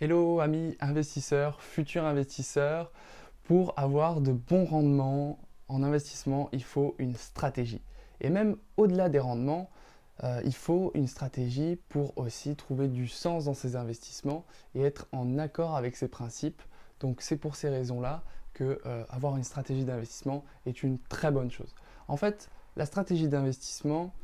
Hello amis investisseurs, futurs investisseurs, pour avoir de bons rendements en investissement, il faut une stratégie. Et même au-delà des rendements, il faut une stratégie pour aussi trouver du sens dans ses investissements et être en accord avec ses principes. Donc c'est pour ces raisons-là que avoir une stratégie d'investissement est une très bonne chose. En fait, la stratégie d'investissement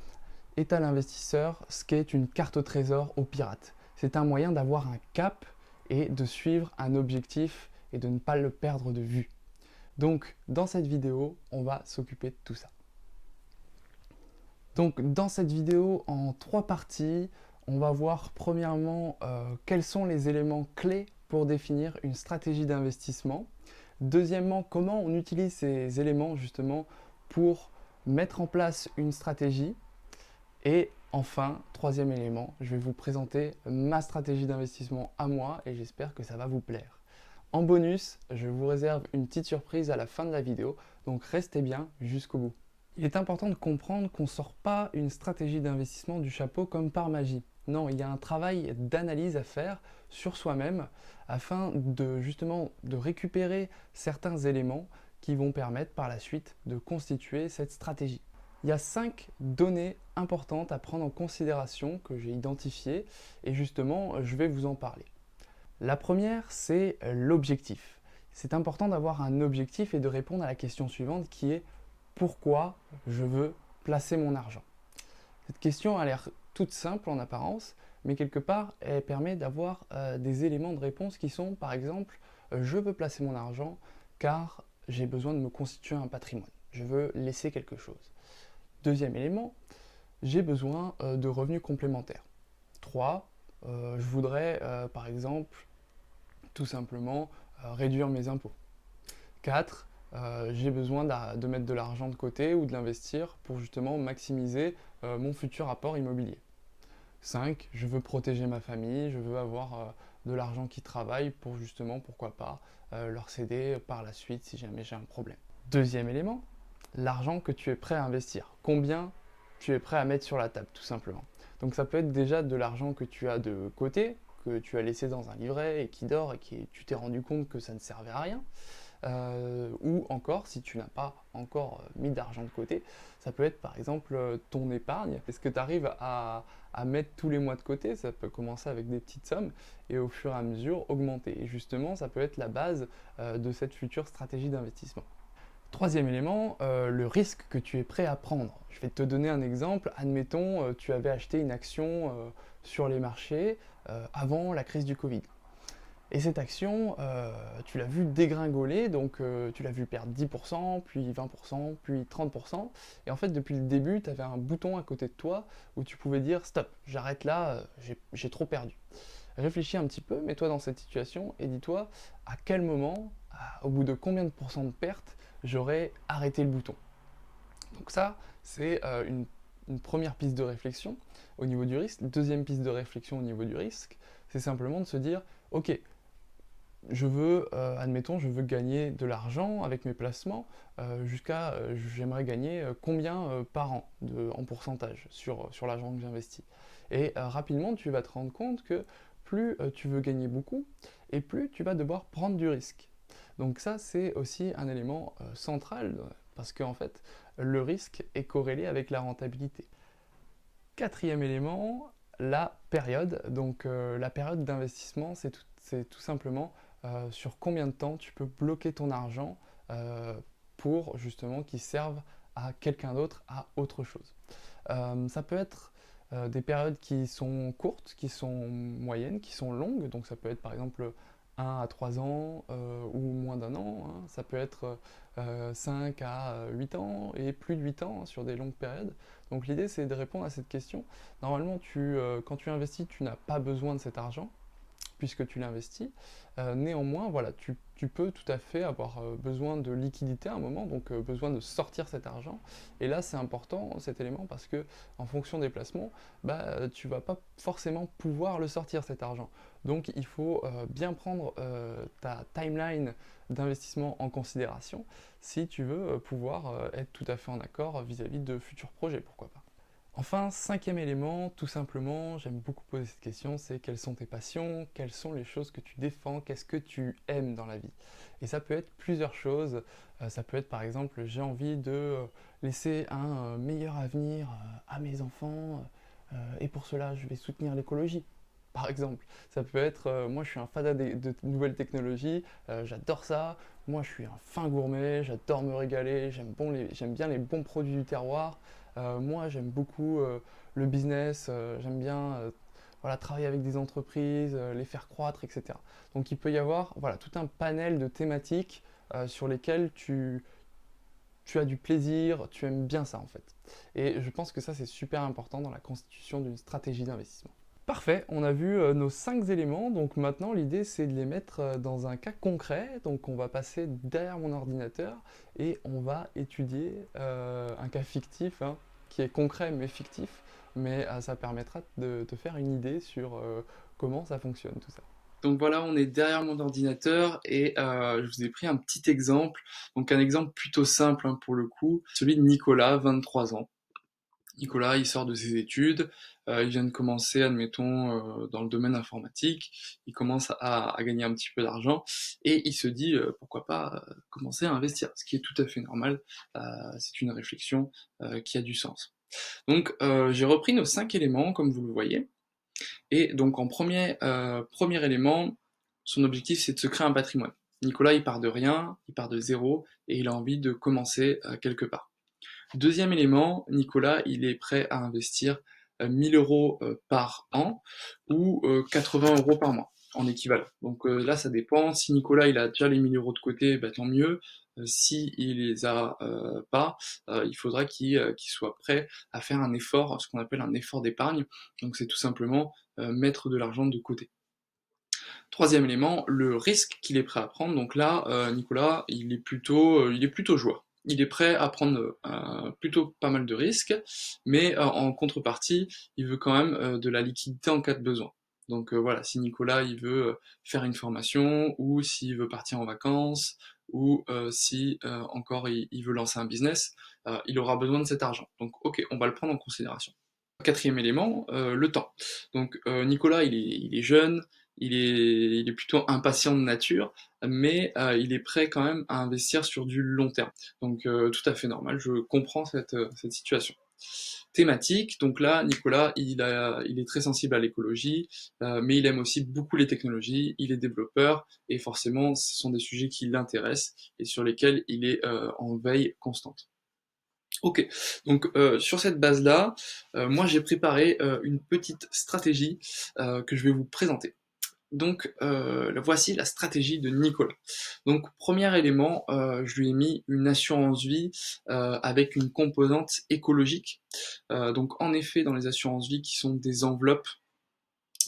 est à l'investisseur ce qu'est une carte au trésor aux pirates. C'est un moyen d'avoir un cap et de suivre un objectif et de ne pas le perdre de vue. Donc dans cette vidéo, on va s'occuper de tout ça. Donc dans cette vidéo, en 3 parties, on va voir premièrement quels sont les éléments clés pour définir une stratégie d'investissement. Deuxièmement, comment on utilise ces éléments justement pour mettre en place une stratégie. Et enfin, troisième élément, je vais vous présenter ma stratégie d'investissement à moi et j'espère que ça va vous plaire. En bonus, je vous réserve une petite surprise à la fin de la vidéo, donc restez bien jusqu'au bout. Il est important de comprendre qu'on ne sort pas une stratégie d'investissement du chapeau comme par magie. Non, il y a un travail d'analyse à faire sur soi-même afin de justement de récupérer certains éléments qui vont permettre par la suite de constituer cette stratégie. Il y a 5 données importantes à prendre en considération que j'ai identifiées et justement je vais vous en parler. La première, c'est l'objectif. C'est important d'avoir un objectif et de répondre à la question suivante qui est pourquoi je veux placer mon argent. Cette question a l'air toute simple en apparence, mais quelque part elle permet d'avoir des éléments de réponse qui sont par exemple je veux placer mon argent car j'ai besoin de me constituer un patrimoine. Je veux laisser quelque chose. Deuxième élément, j'ai besoin de revenus complémentaires. 3. Je voudrais par exemple tout simplement réduire mes impôts. 4. J'ai besoin de mettre de l'argent de côté ou de l'investir pour justement maximiser mon futur apport immobilier. 5. Je veux protéger ma famille, je veux avoir de l'argent qui travaille pour justement, pourquoi pas, leur céder par la suite si jamais j'ai un problème. Deuxième élément, l'argent que tu es prêt à investir. Combien tu es prêt à mettre sur la table, tout simplement. Donc ça peut être déjà de l'argent que tu as de côté, que tu as laissé dans un livret et qui dort et qui tu t'es rendu compte que ça ne servait à rien. Ou encore, si tu n'as pas encore mis d'argent de côté, ça peut être par exemple ton épargne. Est-ce que tu arrives à mettre tous les mois de côté? Ça peut commencer avec des petites sommes et au fur et à mesure augmenter. Et justement, ça peut être la base de cette future stratégie d'investissement. Troisième élément, le risque que tu es prêt à prendre. Je vais te donner un exemple. Admettons, tu avais acheté une action sur les marchés avant la crise du Covid. Et cette action, tu l'as vue dégringoler, donc tu l'as vue perdre 10%, puis 20%, puis 30%. Et en fait, depuis le début, tu avais un bouton à côté de toi où tu pouvais dire stop, j'arrête là, j'ai trop perdu. Réfléchis un petit peu, mets-toi dans cette situation et dis-toi à quel moment, au bout de combien de pourcents de perte, j'aurais arrêté le bouton. Donc ça, c'est une première piste de réflexion au niveau du risque. Deuxième piste de réflexion au niveau du risque, c'est simplement de se dire, ok, admettons, je veux gagner de l'argent avec mes placements j'aimerais gagner combien par an en pourcentage sur l'argent que j'investis. Et rapidement, tu vas te rendre compte que plus tu veux gagner beaucoup, et plus tu vas devoir prendre du risque. Donc ça, c'est aussi un élément central, parce qu'en fait, le risque est corrélé avec la rentabilité. Quatrième élément, la période. Donc la période d'investissement, c'est tout simplement sur combien de temps tu peux bloquer ton argent pour justement qu'il serve à quelqu'un d'autre, à autre chose. Ça peut être des périodes qui sont courtes, qui sont moyennes, qui sont longues. Donc ça peut être par exemple 1 à 3 ans ou moins d'un an. Hein. Ça peut être 5 à 8 ans et plus de 8 ans hein, sur des longues périodes. Donc l'idée c'est de répondre à cette question. Normalement, quand tu investis, tu n'as pas besoin de cet argent puisque tu l'investis. Néanmoins, voilà, tu peux tout à fait avoir besoin de liquidité à un moment, donc besoin de sortir cet argent. Et là, c'est important cet élément parce que en fonction des placements, tu vas pas forcément pouvoir le sortir cet argent. Donc il faut bien prendre ta timeline d'investissement en considération si tu veux pouvoir être tout à fait en accord vis-à-vis de futurs projets, pourquoi pas. Enfin, cinquième élément, tout simplement, j'aime beaucoup poser cette question, c'est quelles sont tes passions, quelles sont les choses que tu défends, qu'est-ce que tu aimes dans la vie. Et ça peut être plusieurs choses. Ça peut être par exemple, j'ai envie de laisser un meilleur avenir à mes enfants, et pour cela, je vais soutenir l'écologie. Par exemple, ça peut être, moi je suis un fada de nouvelles technologies, j'adore ça, moi je suis un fin gourmet, j'adore me régaler, j'aime bien les bons produits du terroir. Moi, j'aime beaucoup le business, j'aime bien voilà, travailler avec des entreprises, les faire croître, etc. Donc il peut y avoir voilà, tout un panel de thématiques sur lesquelles tu as du plaisir, tu aimes bien ça en fait. Et je pense que ça, c'est super important dans la constitution d'une stratégie d'investissement. Parfait, on a vu nos 5 éléments, donc maintenant l'idée c'est de les mettre dans un cas concret, donc on va passer derrière mon ordinateur et on va étudier un cas fictif, hein, qui est concret mais fictif, mais ça permettra de te faire une idée sur comment ça fonctionne tout ça. Donc voilà, on est derrière mon ordinateur et je vous ai pris un petit exemple, donc un exemple plutôt simple hein, pour le coup, celui de Nicolas, 23 ans. Nicolas, il sort de ses études, il vient de commencer, admettons, dans le domaine informatique, il commence à gagner un petit peu d'argent, et il se dit, pourquoi pas commencer à investir, ce qui est tout à fait normal, c'est une réflexion qui a du sens. Donc j'ai repris nos 5 éléments, comme vous le voyez, et donc en premier élément, son objectif c'est de se créer un patrimoine. Nicolas, il part de rien, il part de zéro, et il a envie de commencer quelque part. Deuxième élément, Nicolas, il est prêt à investir 1000 euros par an ou 80 euros par mois en équivalent. Donc là, ça dépend. Si Nicolas, il a déjà les 1000 euros de côté, bah, tant mieux. Si il les a pas, il faudra qu'il soit prêt à faire un effort, ce qu'on appelle un effort d'épargne. Donc c'est tout simplement mettre de l'argent de côté. Troisième élément, le risque qu'il est prêt à prendre. Donc là, Nicolas, il est plutôt joueur. Il est prêt à prendre plutôt pas mal de risques, mais en contrepartie, il veut quand même de la liquidité en cas de besoin. Donc voilà, si Nicolas il veut faire une formation, ou s'il veut partir en vacances, ou si encore il veut lancer un business, il aura besoin de cet argent. Donc ok, on va le prendre en considération. Quatrième élément, le temps. Donc Nicolas, il est jeune, il est plutôt impatient de nature, mais il est prêt quand même à investir sur du long terme. Donc tout à fait normal, je comprends cette situation. Thématique, donc là, Nicolas, il est très sensible à l'écologie, mais il aime aussi beaucoup les technologies, il est développeur, et forcément, ce sont des sujets qui l'intéressent et sur lesquels il est en veille constante. Ok, donc sur cette base-là, moi j'ai préparé une petite stratégie que je vais vous présenter. Donc voici la stratégie de Nicolas. Donc premier élément, je lui ai mis une assurance vie avec une composante écologique. Donc en effet, dans les assurances vie qui sont des enveloppes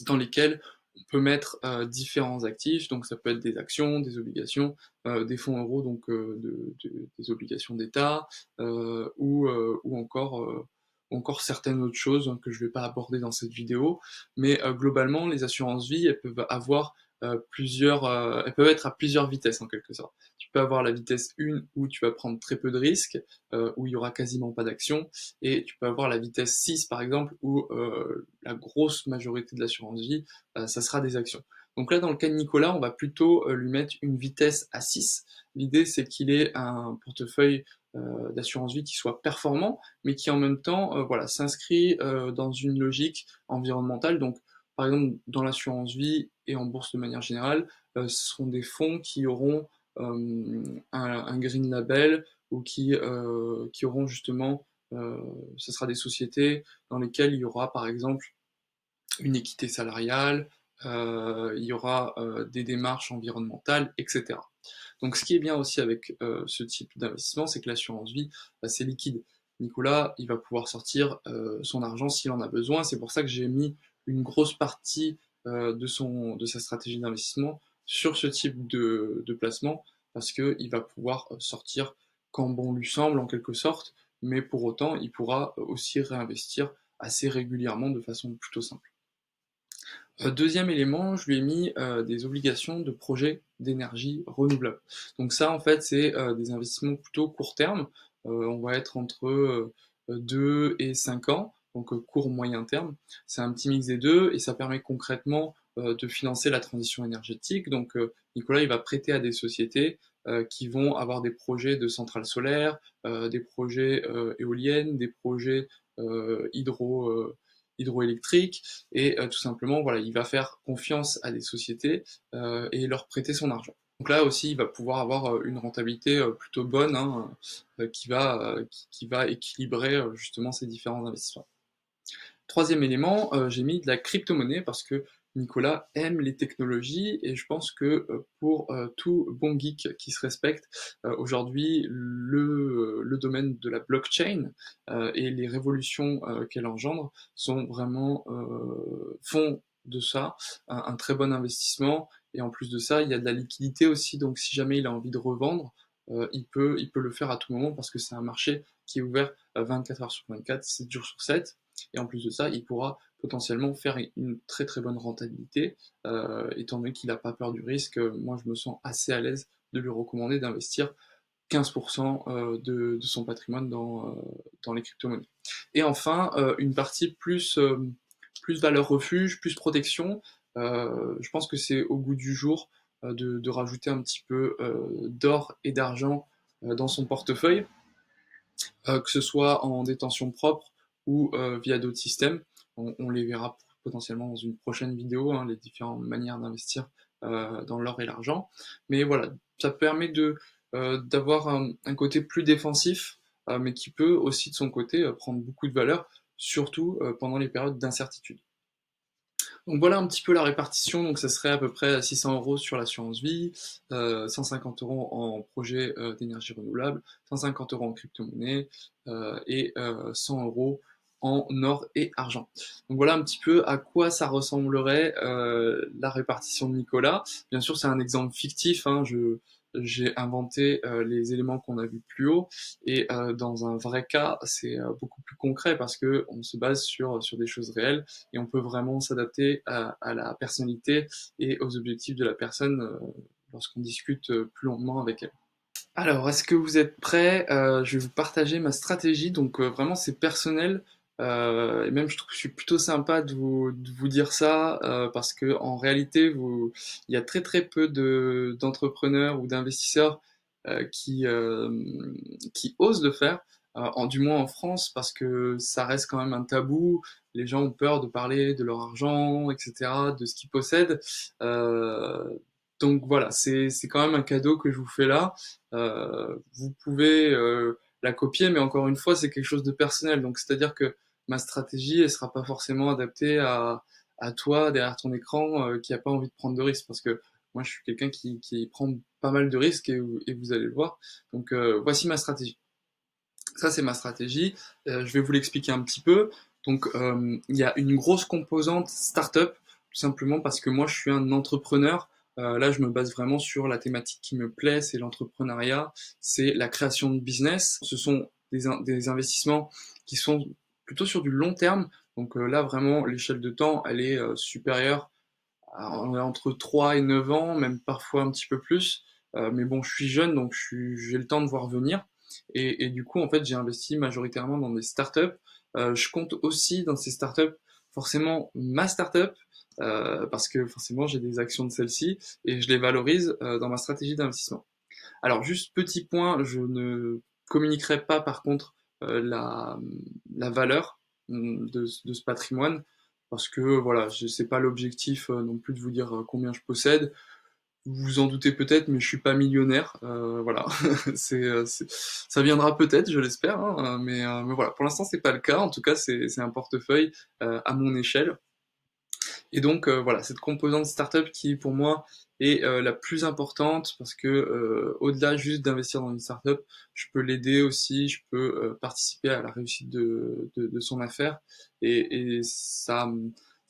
dans lesquelles on peut mettre différents actifs, donc ça peut être des actions, des obligations, des fonds euros, donc des obligations d'État, ou encore certaines autres choses hein, que je ne vais pas aborder dans cette vidéo, mais globalement, les assurances vie, elles peuvent avoir elles peuvent être à plusieurs vitesses en quelque sorte. Tu peux avoir la vitesse 1 où tu vas prendre très peu de risques, où il y aura quasiment pas d'action, et tu peux avoir la vitesse 6 par exemple où la grosse majorité de l'assurance vie, ça sera des actions. Donc là dans le cas de Nicolas, on va plutôt lui mettre une vitesse à 6. L'idée c'est qu'il ait un portefeuille d'assurance vie qui soit performant, mais qui en même temps voilà, s'inscrit dans une logique environnementale. Donc par exemple dans l'assurance vie et en bourse de manière générale, ce seront des fonds qui auront un green label, ou qui auront justement, ce sera des sociétés dans lesquelles il y aura par exemple une équité salariale, il y aura des démarches environnementales, etc. Donc ce qui est bien aussi avec ce type d'investissement, c'est que l'assurance vie, bah, c'est liquide. Nicolas, il va pouvoir sortir son argent s'il en a besoin. C'est pour ça que j'ai mis une grosse partie de sa stratégie d'investissement sur ce type de placement, parce qu'il va pouvoir sortir quand bon lui semble en quelque sorte, mais pour autant, il pourra aussi réinvestir assez régulièrement de façon plutôt simple. Deuxième élément, je lui ai mis des obligations de projets d'énergie renouvelable. Donc ça, en fait, c'est des investissements plutôt court terme. On va être entre 2 et 5 ans. donc court moyen terme. C'est un petit mix des deux et ça permet concrètement de financer la transition énergétique. Donc Nicolas, il va prêter à des sociétés qui vont avoir des projets de centrales solaires, des projets éoliennes, des projets hydroélectriques, et tout simplement, voilà, il va faire confiance à des sociétés et leur prêter son argent. Donc là aussi, il va pouvoir avoir une rentabilité plutôt bonne, hein, qui va équilibrer justement ces différents investissements. Troisième élément, j'ai mis de la crypto-monnaie parce que Nicolas aime les technologies et je pense que pour tout bon geek qui se respecte, aujourd'hui le domaine de la blockchain et les révolutions qu'elle engendre sont vraiment font de ça un très bon investissement. Et en plus de ça, il y a de la liquidité aussi, donc si jamais il a envie de revendre, il peut le faire à tout moment parce que c'est un marché qui est ouvert 24 heures sur 24, 7 jours sur 7. Et en plus de ça, il pourra potentiellement faire une très très bonne rentabilité, étant donné qu'il n'a pas peur du risque. Moi, je me sens assez à l'aise de lui recommander d'investir 15% de son patrimoine dans les crypto-monnaies. Et enfin, une partie plus valeur refuge, plus protection. Je pense que c'est au goût du jour de rajouter un petit peu d'or et d'argent dans son portefeuille, que ce soit en détention propre ou via d'autres systèmes. On les verra potentiellement dans une prochaine vidéo, hein, les différentes manières d'investir dans l'or et l'argent. Mais voilà, ça permet d'avoir un côté plus défensif, mais qui peut aussi de son côté prendre beaucoup de valeur, surtout pendant les périodes d'incertitude. Donc voilà un petit peu la répartition, donc ça serait à peu près 600 € sur l'assurance vie, 150 € en projet d'énergie renouvelable, 150 € en crypto-monnaie et 100 € en or et argent. Donc voilà un petit peu à quoi ça ressemblerait la répartition de Nicolas. Bien sûr c'est un exemple fictif, hein, j'ai inventé les éléments qu'on a vus plus haut, et dans un vrai cas c'est beaucoup plus concret parce que on se base sur des choses réelles et on peut vraiment s'adapter à la personnalité et aux objectifs de la personne lorsqu'on discute plus longuement avec elle. Alors, est-ce que vous êtes prêts? Je vais vous partager ma stratégie, donc vraiment c'est personnel. Et même je trouve que je suis plutôt sympa de vous dire ça parce que en réalité il y a très très peu d'entrepreneurs ou d'investisseurs qui osent le faire, du moins en France, parce que ça reste quand même un tabou. Les gens ont peur de parler de leur argent, etc., de ce qu'ils possèdent. Euh, donc voilà, c'est quand même un cadeau que je vous fais là. Vous pouvez la copier, mais encore une fois, c'est quelque chose de personnel. Donc, c'est-à-dire que ma stratégie, elle sera pas forcément adaptée à toi derrière ton écran qui a pas envie de prendre de risques, parce que moi, je suis quelqu'un qui prend pas mal de risques et vous allez le voir. Donc, voici ma stratégie. Ça, c'est ma stratégie. Je vais vous l'expliquer un petit peu. Donc, il y a une grosse composante startup, tout simplement parce que moi, je suis un entrepreneur. Là, je me base vraiment sur la thématique qui me plaît, c'est l'entrepreneuriat, c'est la création de business. Ce sont des investissements qui sont plutôt sur du long terme. Donc là, vraiment, l'échelle de temps, elle est supérieure entre 3 et 9 ans, même parfois un petit peu plus. Mais bon, je suis jeune, donc j'ai le temps de voir venir. Et du coup, en fait, j'ai investi majoritairement dans des startups. Je compte aussi dans ces startups forcément ma startup, parce que forcément j'ai des actions de celle-ci et je les valorise dans ma stratégie d'investissement. Alors juste petit point, je ne communiquerai pas par contre la valeur de ce patrimoine parce que voilà, c'est pas l'objectif non plus de vous dire combien je possède. Vous vous en doutez peut-être, mais je suis pas millionnaire. Voilà, ça viendra peut-être, je l'espère, hein, mais voilà, pour l'instant c'est pas le cas. En tout cas, c'est un portefeuille à mon échelle. Et donc voilà, cette composante startup qui pour moi est la plus importante parce que au-delà juste d'investir dans une startup, je peux l'aider aussi, je peux participer à la réussite de son affaire et ça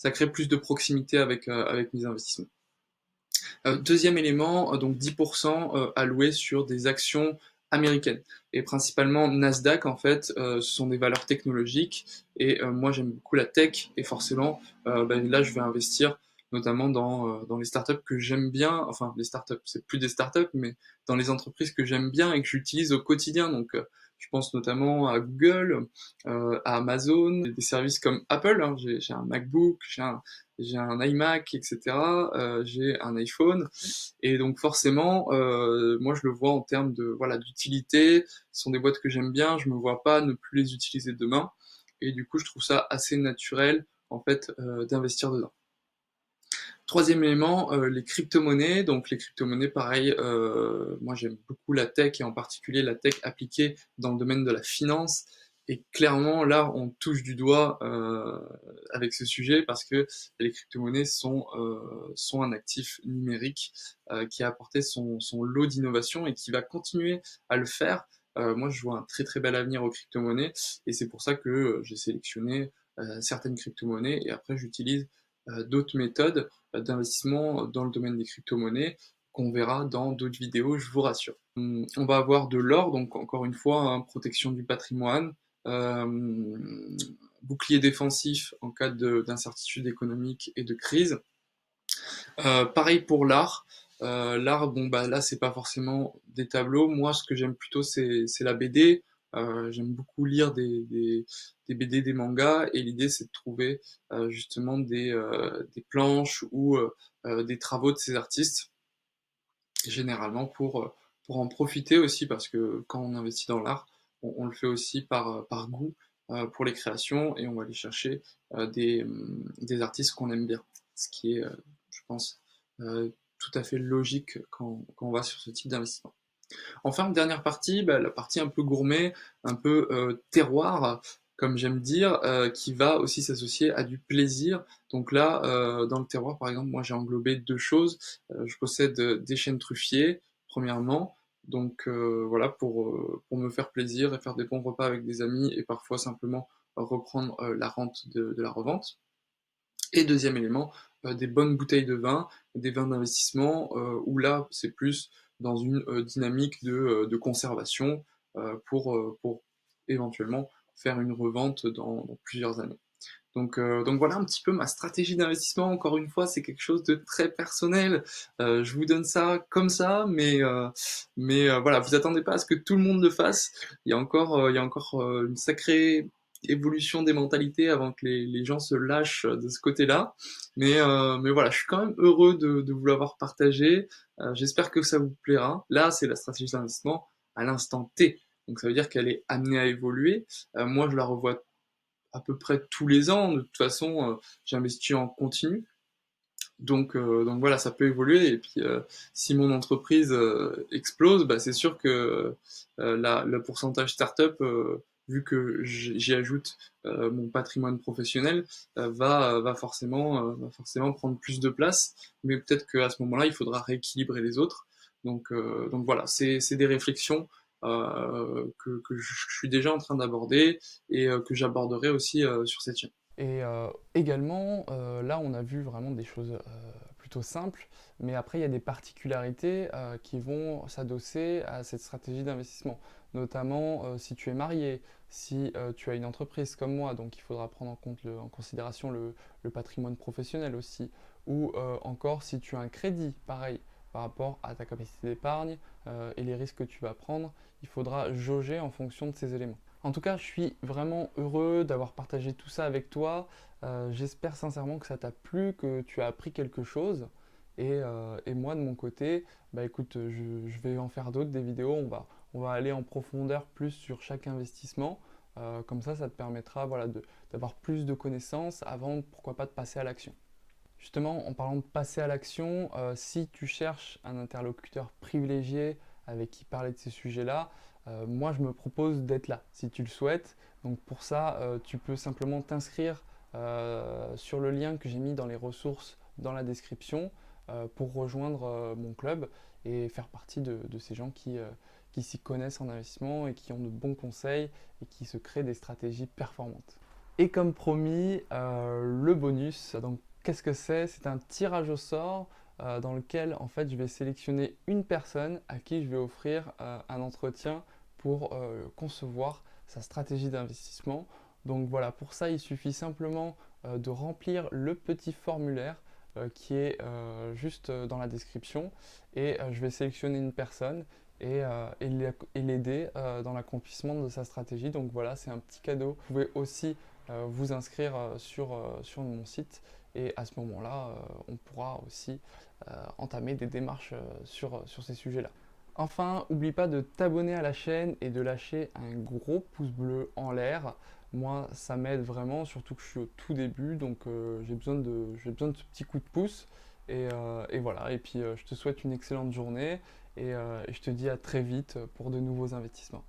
crée plus de proximité avec mes investissements. Deuxième élément, donc 10% alloués sur des actions américaines et principalement Nasdaq en fait, ce sont des valeurs technologiques et moi j'aime beaucoup la tech et forcément là je vais investir notamment dans les startups que j'aime bien, enfin les startups c'est plus des startups mais dans les entreprises que j'aime bien et que j'utilise au quotidien donc Je pense notamment à Google, à Amazon, des services comme Apple, hein. J'ai un MacBook, j'ai un iMac, etc. J'ai un iPhone. Et donc forcément, moi je le vois en termes de voilà d'utilité. Ce sont des boîtes que j'aime bien. Je me vois pas ne plus les utiliser demain. Et du coup, je trouve ça assez naturel en fait d'investir dedans. Troisième élément, les crypto-monnaies. Donc les crypto-monnaies, pareil, moi j'aime beaucoup la tech et en particulier la tech appliquée dans le domaine de la finance. Et clairement, là, on touche du doigt avec ce sujet parce que les crypto-monnaies sont un actif numérique qui a apporté son lot d'innovation et qui va continuer à le faire. Moi, je vois un très très bel avenir aux crypto-monnaies et c'est pour ça que j'ai sélectionné certaines crypto-monnaies et après j'utilise d'autres méthodes d'investissement dans le domaine des crypto-monnaies qu'on verra dans d'autres vidéos, je vous rassure. On va avoir de l'or, donc encore une fois, hein, protection du patrimoine, euh, bouclier défensif en cas d'incertitude économique et de crise. Pareil pour l'art. L'art, bon bah là c'est pas forcément des tableaux. Moi, ce que j'aime plutôt c'est la BD. J'aime beaucoup lire des BD, des mangas, et l'idée c'est de trouver justement des planches ou des travaux de ces artistes, généralement pour en profiter aussi, parce que quand on investit dans l'art, on le fait aussi par goût pour les créations, et on va aller chercher des artistes qu'on aime bien, ce qui est, je pense, tout à fait logique quand on va sur ce type d'investissement. Enfin, dernière partie, bah, la partie un peu gourmet, un peu terroir, comme j'aime dire, qui va aussi s'associer à du plaisir. Donc là, dans le terroir, par exemple, moi j'ai englobé deux choses. Je possède des chênes truffiers, premièrement. Donc voilà, pour me faire plaisir et faire des bons repas avec des amis et parfois simplement reprendre la rente de la revente. Et deuxième élément, des bonnes bouteilles de vin, des vins d'investissement, où là c'est plus dans une dynamique de conservation pour éventuellement faire une revente dans plusieurs années. Donc voilà un petit peu ma stratégie d'investissement. Encore une fois, c'est quelque chose de très personnel. Je vous donne ça comme ça, mais voilà, vous attendez pas à ce que tout le monde le fasse. Il y a encore une sacrée évolution des mentalités avant que les gens se lâchent de ce côté-là. Mais voilà, je suis quand même heureux de vous l'avoir partagé. J'espère que ça vous plaira. Là, c'est la stratégie d'investissement à l'instant T. Donc ça veut dire qu'elle est amenée à évoluer. Moi, je la revois à peu près tous les ans. De toute façon, j'investis en continu. Donc voilà, ça peut évoluer. Et puis, si mon entreprise explose, bah, c'est sûr que le pourcentage startup, vu que j'y ajoute mon patrimoine professionnel, va forcément prendre plus de place. Mais peut-être qu'à ce moment-là, il faudra rééquilibrer les autres. Donc voilà, c'est des réflexions que je suis déjà en train d'aborder et que j'aborderai aussi sur cette chaîne. Et également, là, on a vu vraiment des choses plutôt simples, mais après, il y a des particularités qui vont s'adosser à cette stratégie d'investissement. Notamment, si tu es marié, si tu as une entreprise comme moi, donc il faudra prendre en considération le patrimoine professionnel aussi, ou encore si tu as un crédit, pareil, par rapport à ta capacité d'épargne et les risques que tu vas prendre, il faudra jauger en fonction de ces éléments. En tout cas, je suis vraiment heureux d'avoir partagé tout ça avec toi. J'espère sincèrement que ça t'a plu, que tu as appris quelque chose. Et moi, de mon côté, bah écoute, je vais en faire d'autres, des vidéos. On va aller en profondeur plus sur chaque investissement. Comme ça te permettra voilà, d'avoir plus de connaissances avant, pourquoi pas, de passer à l'action. Justement, en parlant de passer à l'action, si tu cherches un interlocuteur privilégié avec qui parler de ces sujets-là, moi je me propose d'être là si tu le souhaites. Donc pour ça, tu peux simplement t'inscrire sur le lien que j'ai mis dans les ressources dans la description pour rejoindre mon club et faire partie de ces gens qui s'y connaissent en investissement et qui ont de bons conseils et qui se créent des stratégies performantes. Et comme promis, le bonus, donc qu'est-ce que c'est? C'est un tirage au sort dans lequel en fait je vais sélectionner une personne à qui je vais offrir un entretien pour concevoir sa stratégie d'investissement. Donc voilà, pour ça il suffit simplement de remplir le petit formulaire qui est juste dans la description et je vais sélectionner une personne et l'aider dans l'accomplissement de sa stratégie. Donc voilà, c'est un petit cadeau. Vous pouvez aussi vous inscrire sur mon site et à ce moment-là, on pourra aussi entamer des démarches sur ces sujets-là. Enfin, n'oublie pas de t'abonner à la chaîne et de lâcher un gros pouce bleu en l'air. Moi, ça m'aide vraiment, surtout que je suis au tout début, donc j'ai besoin de ce petit coup de pouce. Et voilà, et puis je te souhaite une excellente journée et je te dis à très vite pour de nouveaux investissements.